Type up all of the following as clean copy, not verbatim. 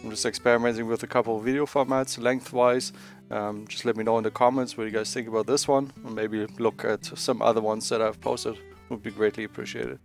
I'm just experimenting with a couple of video formats, lengthwise. Just let me know in the comments what you guys think about this one, and maybe look at some other ones that I've posted. Would be greatly appreciated.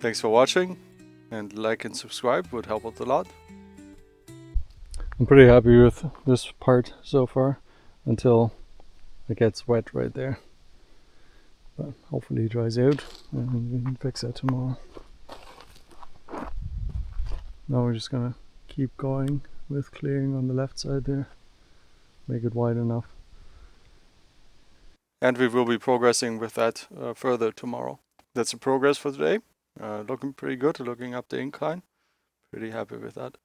Thanks for watching, and like and subscribe would help out a lot. I'm pretty happy with this part so far until it gets wet right there. But hopefully it dries out and we can fix that tomorrow. Now we're just gonna keep going with clearing on the left side there. Make it wide enough. And we will be progressing with that further tomorrow. That's the progress for today. Looking pretty good, looking up the incline. Pretty happy with that.